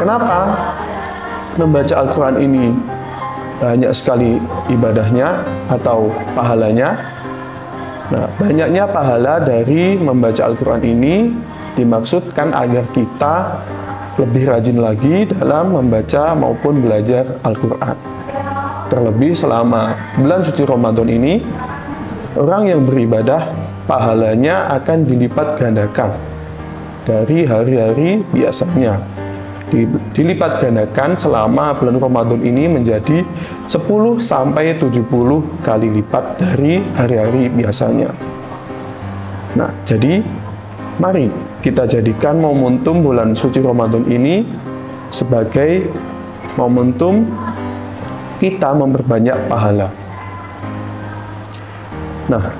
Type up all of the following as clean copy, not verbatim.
Kenapa membaca Al-Quran ini banyak sekali ibadahnya atau pahalanya? Nah, banyaknya pahala dari membaca Al-Quran ini dimaksudkan agar kita lebih rajin lagi dalam membaca maupun belajar Al-Quran. Terlebih selama bulan suci Ramadan ini, orang yang beribadah pahalanya akan dilipat gandakan dari hari-hari biasanya. Dilipat gandakan selama bulan Ramadan ini menjadi 10 sampai 70 kali lipat dari hari-hari biasanya. Nah, jadi mari kita jadikan momentum bulan suci Ramadan ini sebagai momentum kita memperbanyak pahala. Nah,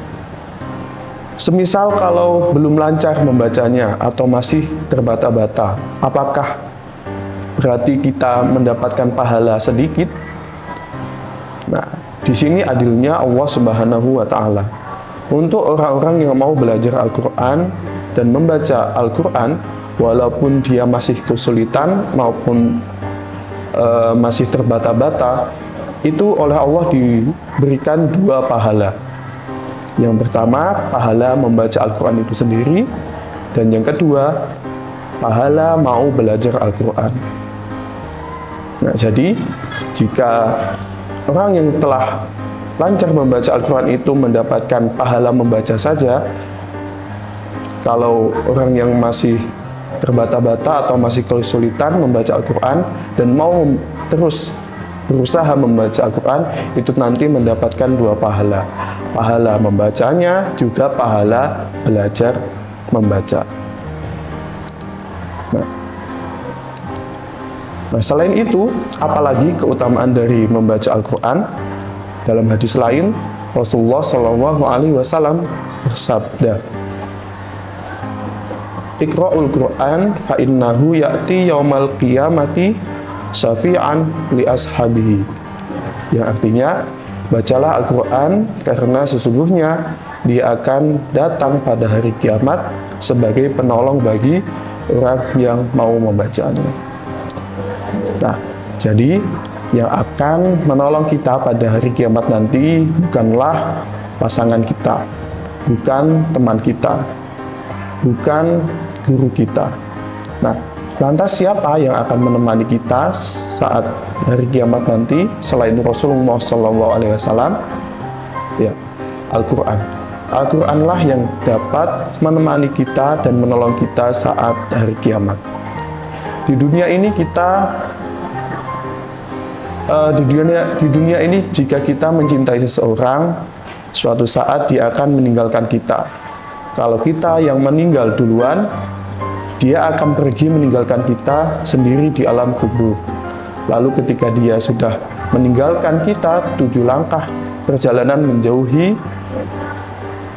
semisal kalau belum lancar membacanya atau masih terbata-bata, apakah berarti kita mendapatkan pahala sedikit? Nah, di sini adilnya Allah Subhanahu wa Ta'ala. Untuk orang-orang yang mau belajar Al-Quran dan membaca Al-Quran, walaupun dia masih kesulitan maupun masih terbata-bata, itu oleh Allah diberikan 2 pahala. Yang pertama, pahala membaca Al-Quran itu sendiri, dan yang kedua, pahala mau belajar Al-Quran. Nah, jadi jika orang yang telah lancar membaca Al-Quran itu mendapatkan pahala membaca saja, kalau orang yang masih terbata-bata atau masih kesulitan membaca Al-Quran dan mau terus berusaha membaca Al-Quran, itu nanti mendapatkan 2 pahala. Pahala membacanya, juga pahala belajar membaca. Nah, selain itu, apalagi keutamaan dari membaca Al-Quran? Dalam hadis lain, Rasulullah SAW bersabda, "Iqra'ul Qur'an fa innahu ya'ti yaumal qiyamati syafi'an li ashabihi." Yang artinya, bacalah Al-Quran karena sesungguhnya dia akan datang pada hari kiamat sebagai penolong bagi orang yang mau membacanya. Nah, jadi yang akan menolong kita pada hari kiamat nanti bukanlah pasangan kita, bukan teman kita, bukan guru kita. Nah, lantas siapa yang akan menemani kita saat hari kiamat nanti selain Rasulullah SAW? Ya, Al-Quran. Al-Quranlah yang dapat menemani kita dan menolong kita saat hari kiamat. Di dunia ini di dunia ini jika kita mencintai seseorang, suatu saat dia akan meninggalkan kita. Kalau kita yang meninggal duluan, dia akan pergi meninggalkan kita sendiri di alam kubur. Lalu ketika dia sudah meninggalkan kita 7 langkah perjalanan menjauhi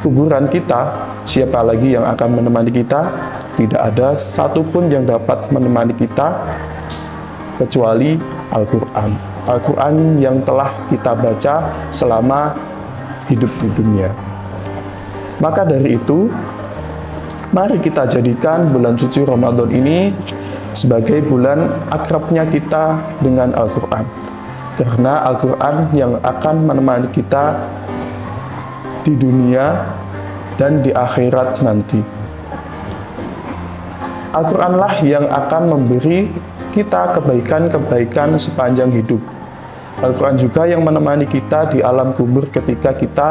kuburan kita, siapa lagi yang akan menemani kita? Tidak ada satupun yang dapat menemani kita kecuali Al-Quran. Al-Quran yang telah kita baca selama hidup di dunia. Maka dari itu, mari kita jadikan bulan suci Ramadan ini sebagai bulan akrabnya kita dengan Al-Quran. Karena Al-Quran yang akan menemani kita di dunia dan di akhirat nanti. Al-Quranlah yang akan memberi kita kebaikan-kebaikan sepanjang hidup. Al-Quran juga yang menemani kita di alam kubur ketika kita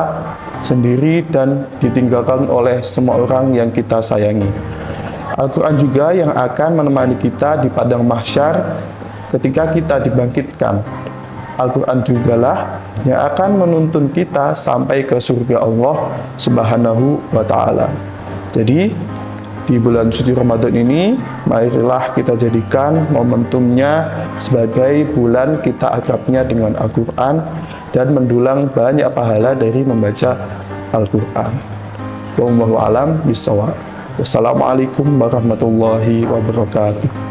sendiri dan ditinggalkan oleh semua orang yang kita sayangi. Al-Quran juga yang akan menemani kita di padang mahsyar ketika kita dibangkitkan. Al-Quran jugalah yang akan menuntun kita sampai ke surga Allah Subhanahu wa Ta'ala. Jadi, di bulan suci Ramadan ini, marilah kita jadikan momentumnya sebagai bulan kita akrabnya dengan Al-Quran dan mendulang banyak pahala dari membaca Al-Quran. Wallahu a'lam bishawab. Wassalamualaikum warahmatullahi wabarakatuh.